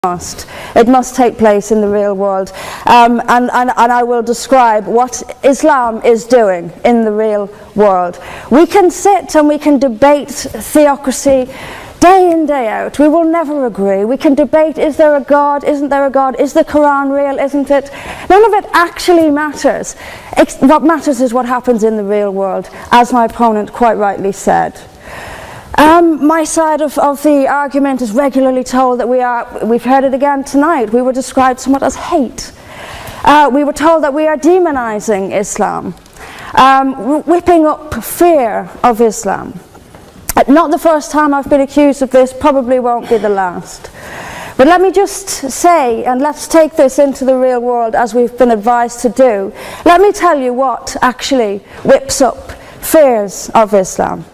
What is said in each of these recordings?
It must take place in the real world, and I will describe what Islam is doing in the real world. We can sit and we can debate theocracy day in, day out. We will never agree. We can debate, is there a God, isn't there a God, is the Quran real, isn't it? None of it actually matters. What matters is what happens in the real world, as my opponent quite rightly said. My side of the argument is regularly told that we've heard it again tonight, we were described somewhat as hate. We were told that we are demonizing Islam, whipping up fear of Islam. Not the first time I've been accused of this, probably won't be the last. But let me just say, and let's take this into the real world as we've been advised to do. Let me tell you what actually whips up fears of Islam.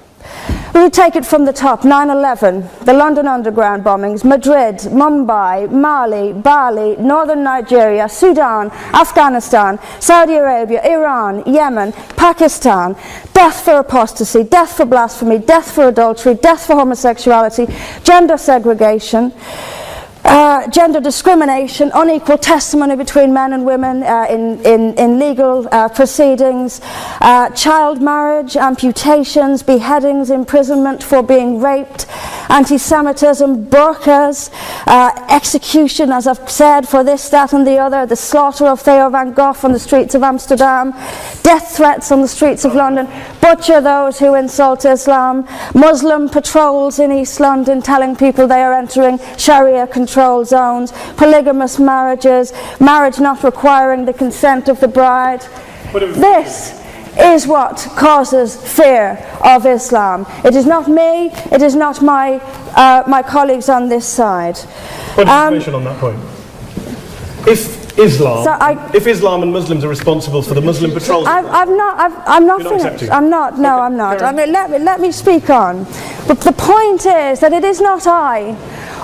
We take it from the top. 9/11, the London Underground bombings, Madrid, Mumbai, Mali, Bali, northern Nigeria, Sudan, Afghanistan, Saudi Arabia, Iran, Yemen, Pakistan, death for apostasy, death for blasphemy, death for adultery, death for homosexuality, gender segregation, gender discrimination, unequal testimony between men and women in legal proceedings, child marriage, amputations, beheadings, imprisonment for being raped, anti-Semitism, burqas, execution, as I've said, for this, that and the other, the slaughter of Theo van Gogh on the streets of Amsterdam, death threats on the streets of London, butcher those who insult Islam, Muslim patrols in East London telling people they are entering Sharia control zones, polygamous marriages, marriage not requiring the consent of the bride. This is what causes fear of Islam. It is not me, it is not my colleagues on this side. What information on that point? If Islam and Muslims are responsible for the Muslim patrols, I'm not finished. I'm not. No, I'm not. I mean, let me speak on. But the point is that it is not I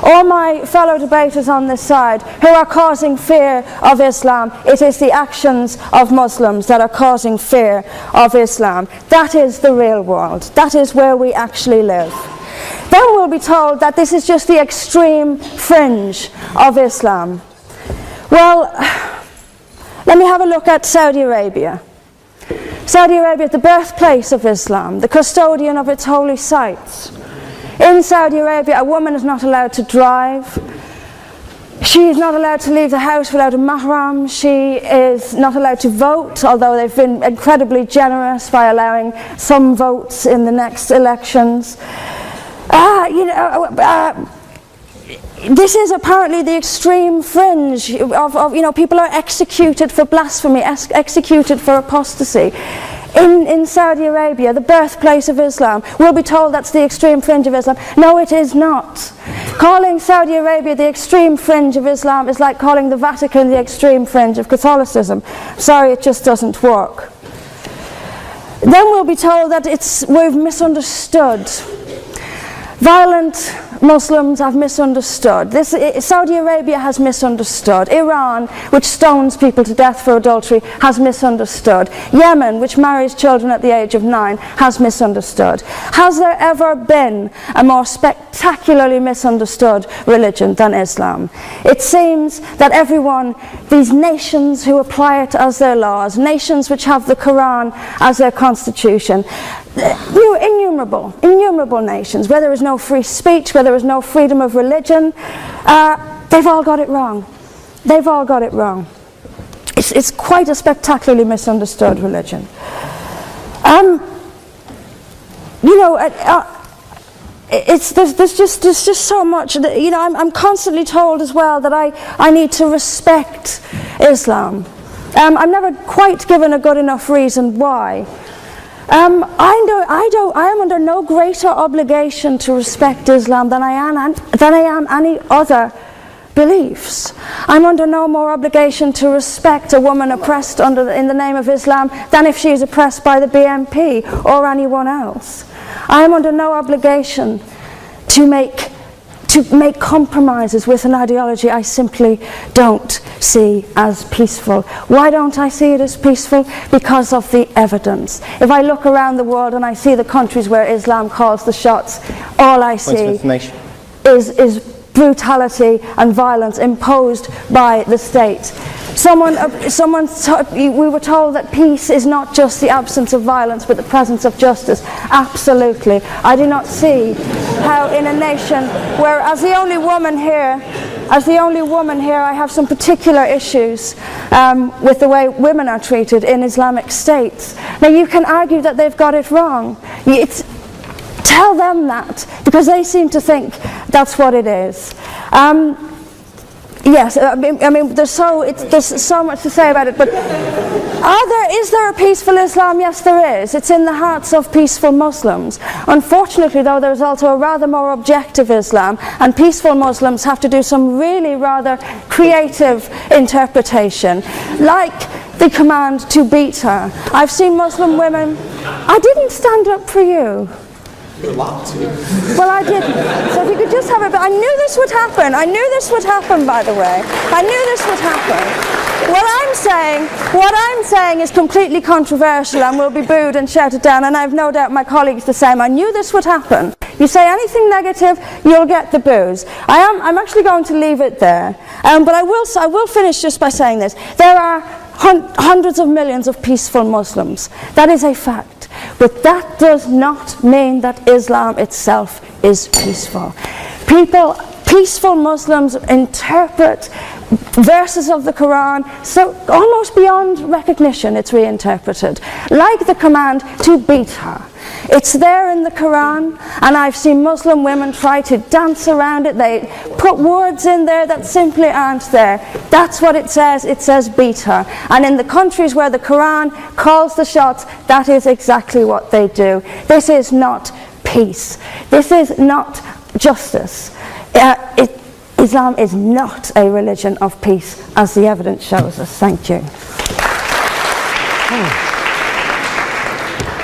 or my fellow debaters on this side who are causing fear of Islam. It is the actions of Muslims that are causing fear of Islam. That is the real world. That is where we actually live. Then we'll be told that this is just the extreme fringe of Islam. Well, let me have a look at Saudi Arabia. Saudi Arabia, the birthplace of Islam, the custodian of its holy sites. In Saudi Arabia, a woman is not allowed to drive. She is not allowed to leave the house without a mahram. She is not allowed to vote, although they've been incredibly generous by allowing some votes in the next elections. This is apparently the extreme fringe of people are executed for blasphemy, executed for apostasy. In Saudi Arabia, the birthplace of Islam, we'll be told that's the extreme fringe of Islam. No, it is not. Calling Saudi Arabia the extreme fringe of Islam is like calling the Vatican the extreme fringe of Catholicism. Sorry, it just doesn't work. Then we'll be told that we've misunderstood. Violent Muslims have misunderstood. Saudi Arabia has misunderstood. Iran, which stones people to death for adultery, has misunderstood. Yemen, which marries children at the age of 9, has misunderstood. Has there ever been a more spectacularly misunderstood religion than Islam? It seems that these nations who apply it as their laws, nations which have the Quran as their constitution, innumerable nations, where there is no free speech, where there is no freedom of religion, they've all got it wrong. They've all got it wrong. It's quite a spectacularly misunderstood religion. There's just so much. I'm constantly told as well that I need to respect Islam. I'm never quite given a good enough reason why. I am under no greater obligation to respect Islam than I am any other beliefs. I'm under no more obligation to respect a woman oppressed in the name of Islam than if she is oppressed by the BNP or anyone else. I am under no obligation to make compromises with an ideology I simply don't see as peaceful. Why don't I see it as peaceful? Because of the evidence. If I look around the world and I see the countries where Islam calls the shots, all I see is brutality and violence imposed by the state. We were told that peace is not just the absence of violence but the presence of justice. Absolutely. I do not see how in a nation where, as the only woman here, I have some particular issues with the way women are treated in Islamic states. Now you can argue that they've got it wrong. Tell them that, because they seem to think that's what it is. Yes, I mean, there's so much to say about it, but is there a peaceful Islam? Yes, there is. It's in the hearts of peaceful Muslims. Unfortunately, though, there's also a rather more objective Islam, and peaceful Muslims have to do some really rather creative interpretation, like the command to beat her. I've seen Muslim women. I didn't stand up for you. Well, I didn't. So if you could just have it. But I knew this would happen. I knew this would happen, by the way. I knew this would happen. What I'm saying is completely controversial and will be booed and shouted down, and I have no doubt my colleagues the same. I knew this would happen. You say anything negative, you'll get the boos. I'm actually going to leave it there. But I will finish just by saying this. There are hundreds of millions of peaceful Muslims. That is a fact. But that does not mean that Islam itself is peaceful. Peaceful Muslims interpret verses of the Quran so almost beyond recognition. It's reinterpreted, like the command to beat her. It's there in the Quran, and I've seen Muslim women try to dance around it. They put words in there that simply aren't there. That's what it says. It says beat her. And in the countries where the Quran calls the shots, that is exactly what they do. This is not peace. This is not justice. Islam is not a religion of peace, as the evidence shows us. Thank you.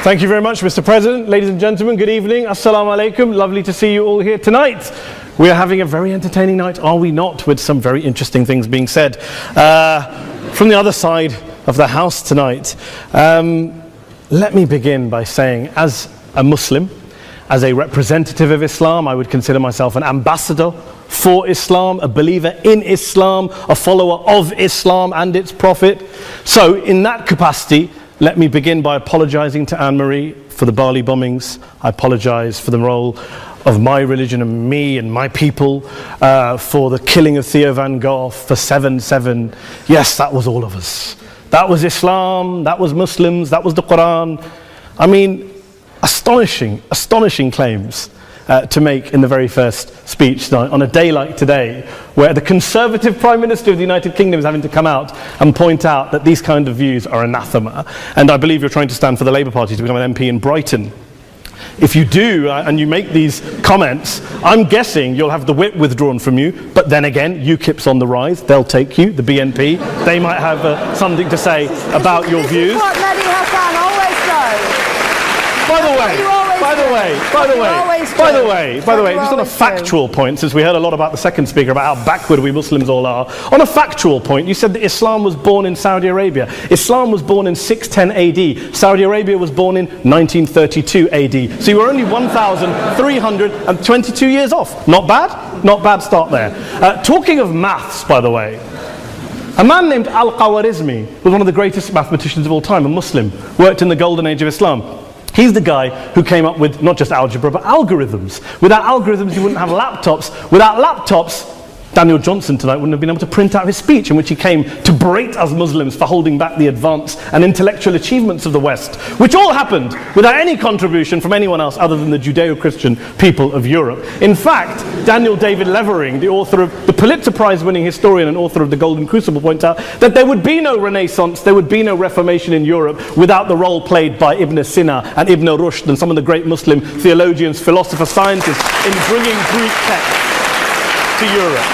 Thank you very much, Mr. President. Ladies and gentlemen, good evening. Assalamu alaikum. Lovely to see you all here tonight. We are having a very entertaining night, are we not, with some very interesting things being said from the other side of the house tonight. Let me begin by saying, as a Muslim, as a representative of Islam, I would consider myself an ambassador for Islam, a believer in Islam, a follower of Islam and its Prophet. So in that capacity, let me begin by apologizing to Anne-Marie for the Bali bombings. I apologize for the role of my religion and me and my people, for the killing of Theo van Gogh, for 7/7. Yes, that was all of us. That was Islam, that was Muslims, that was the Quran. I mean, astonishing claims to make in the very first speech tonight, on a day like today, where the Conservative Prime Minister of the United Kingdom is having to come out and point out that these kind of views are anathema. And I believe you're trying to stand for the Labour Party to become an MP in Brighton. If you do, and you make these comments, I'm guessing you'll have the whip withdrawn from you, but then again, UKIP's on the rise, they'll take you, the BNP, they might have something to say about your views. This is what Mehdi Hassan always does. By the way, just on a factual point, since we heard a lot about the second speaker, about how backward we Muslims all are, on a factual point, you said that Islam was born in Saudi Arabia. Islam was born in 610 AD. Saudi Arabia was born in 1932 AD. So you were only 1,322 years off. Not bad? Not bad start there. Talking of maths, by the way, a man named Al-Khawarizmi was one of the greatest mathematicians of all time, a Muslim, worked in the golden age of Islam. He's the guy who came up with not just algebra, but algorithms. Without algorithms, you wouldn't have laptops. Without laptops, Daniel Johnson tonight wouldn't have been able to print out his speech in which he came to berate us Muslims for holding back the advance and intellectual achievements of the West, which all happened without any contribution from anyone else other than the Judeo-Christian people of Europe. In fact, Daniel David Levering, the author of the Pulitzer Prize-winning historian and author of The Golden Crucible, points out that there would be no Renaissance, there would be no Reformation in Europe without the role played by Ibn Sina and Ibn Rushd and some of the great Muslim theologians, philosophers, scientists in bringing Greek texts to Europe.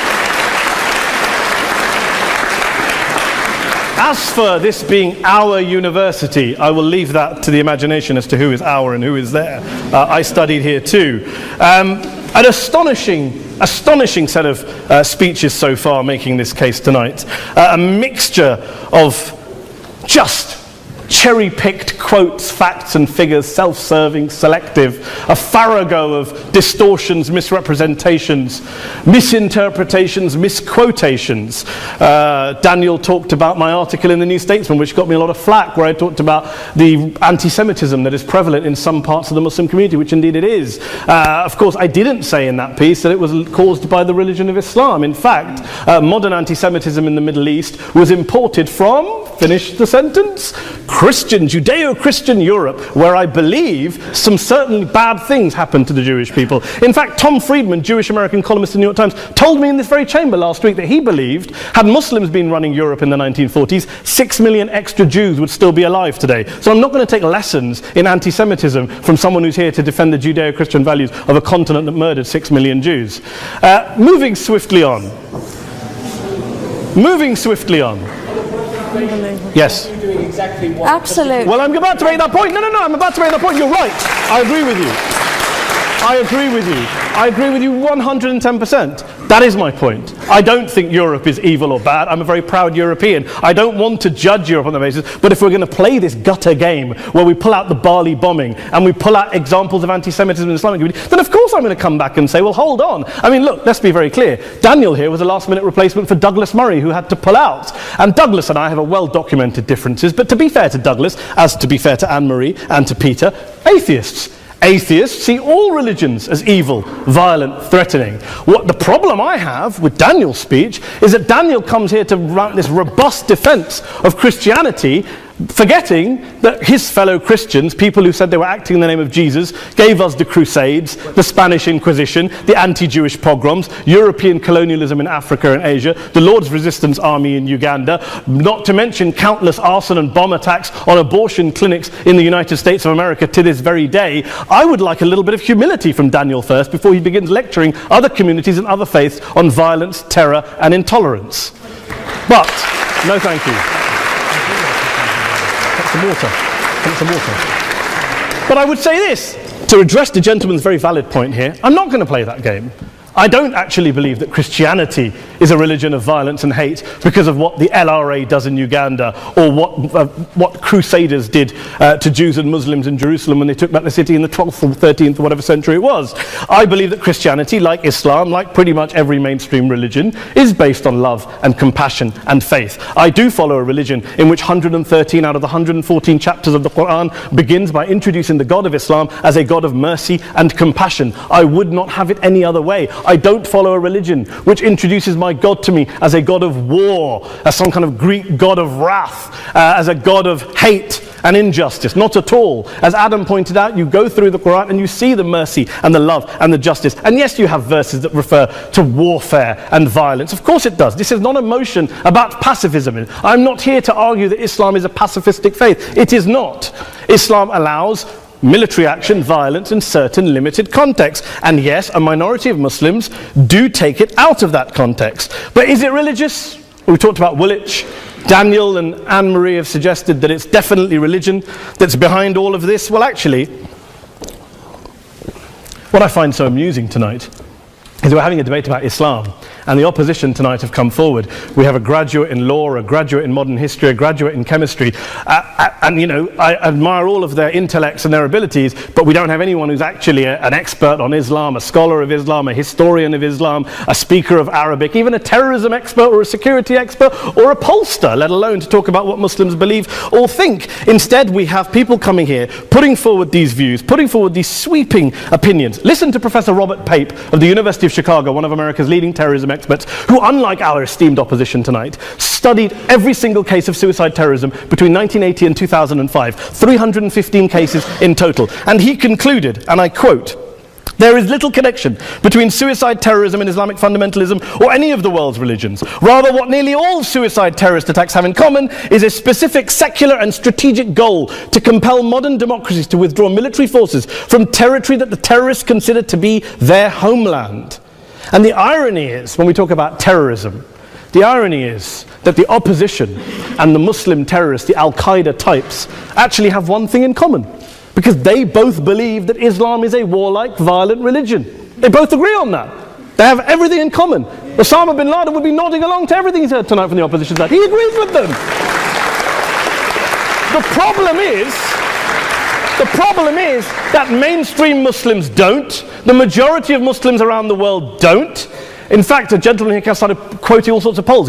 As for this being our university, I will leave that to the imagination as to who is our and who is there. I studied here too. An astonishing set of speeches so far making this case tonight. A mixture of just cherry-picked quotes, facts and figures, self-serving, selective, a farrago of distortions, misrepresentations, misinterpretations, misquotations. Daniel talked about my article in the New Statesman, which got me a lot of flack, where I talked about the anti-Semitism that is prevalent in some parts of the Muslim community, which indeed it is. Of course, I didn't say in that piece that it was caused by the religion of Islam. In fact, modern anti-Semitism in the Middle East was imported from, finish the sentence, Christian, Judeo-Christian Europe, where I believe some certainly bad things happened to the Jewish people. In fact, Tom Friedman, Jewish-American columnist in the New York Times, told me in this very chamber last week that he believed, had Muslims been running Europe in the 1940s, 6 million extra Jews would still be alive today. So I'm not going to take lessons in anti-Semitism from someone who's here to defend the Judeo-Christian values of a continent that murdered 6 million Jews. Moving swiftly on. Yes. Absolutely. Well, I'm about to make that point. No, I'm about to make that point. You're right. I agree with you. I agree with you 110%. That is my point. I don't think Europe is evil or bad. I'm a very proud European. I don't want to judge Europe on that basis, but if we're going to play this gutter game where we pull out the Bali bombing and we pull out examples of anti-Semitism in the Islamic community, then of course I'm going to come back and say, well, hold on. I mean, look, let's be very clear. Daniel here was a last-minute replacement for Douglas Murray, who had to pull out. And Douglas and I have a well-documented differences, but to be fair to Douglas, as to be fair to Anne-Marie and to Peter, atheists. Atheists see all religions as evil, violent, threatening. What the problem I have with Daniel's speech is that Daniel comes here to run this robust defense of Christianity, forgetting that his fellow Christians, people who said they were acting in the name of Jesus, gave us the Crusades, the Spanish Inquisition, the anti-Jewish pogroms, European colonialism in Africa and Asia, the Lord's Resistance Army in Uganda, not to mention countless arson and bomb attacks on abortion clinics in the United States of America to this very day. I would like a little bit of humility from Daniel first before he begins lecturing other communities and other faiths on violence, terror and intolerance. But, no thank you. Some water. But I would say this, to address the gentleman's very valid point here, I'm not going to play that game. I don't actually believe that Christianity is a religion of violence and hate because of what the LRA does in Uganda or what Crusaders did to Jews and Muslims in Jerusalem when they took back the city in the 12th or 13th or whatever century it was. I believe that Christianity, like Islam, like pretty much every mainstream religion, is based on love and compassion and faith. I do follow a religion in which 113 out of the 114 chapters of the Quran begins by introducing the God of Islam as a God of mercy and compassion. I would not have it any other way. I don't follow a religion which introduces my God to me as a God of war, as some kind of Greek God of wrath, as a God of hate and injustice. Not at all. As Adam pointed out, you go through the Quran and you see the mercy and the love and the justice. And yes, you have verses that refer to warfare and violence. Of course it does. This is not a motion about pacifism. I'm not here to argue that Islam is a pacifistic faith. It is not. Islam allows military action, violence in certain limited contexts. And yes, a minority of Muslims do take it out of that context. But is it religious? We talked about Woolwich. Daniel and Anne-Marie have suggested that it's definitely religion that's behind all of this. Well, actually, what I find so amusing tonight is we're having a debate about Islam, and the opposition tonight have come forward. We have a graduate in law, a graduate in modern history, a graduate in chemistry, and you know, I admire all of their intellects and their abilities, but we don't have anyone who's actually an expert on Islam, a scholar of Islam, a historian of Islam, a speaker of Arabic, even a terrorism expert or a security expert or a pollster, let alone to talk about what Muslims believe or think. Instead, we have people coming here, putting forward these views, putting forward these sweeping opinions. Listen to Professor Robert Pape of the University of Chicago, one of America's leading terrorism experts, who, unlike our esteemed opposition tonight, studied every single case of suicide terrorism between 1980 and 2005, 315 cases in total. And he concluded, and I quote, "There is little connection between suicide terrorism and Islamic fundamentalism or any of the world's religions. Rather, what nearly all suicide terrorist attacks have in common is a specific secular and strategic goal to compel modern democracies to withdraw military forces from territory that the terrorists consider to be their homeland." And the irony is, when we talk about terrorism, the irony is that the opposition and the Muslim terrorists, the Al-Qaeda types, actually have one thing in common. Because they both believe that Islam is a warlike, violent religion. They both agree on that. They have everything in common. Osama bin Laden would be nodding along to everything he's heard tonight from the opposition side. He agrees with them. The problem is that mainstream Muslims don't. The majority of Muslims around the world don't. In fact, a gentleman here started quoting all sorts of polls.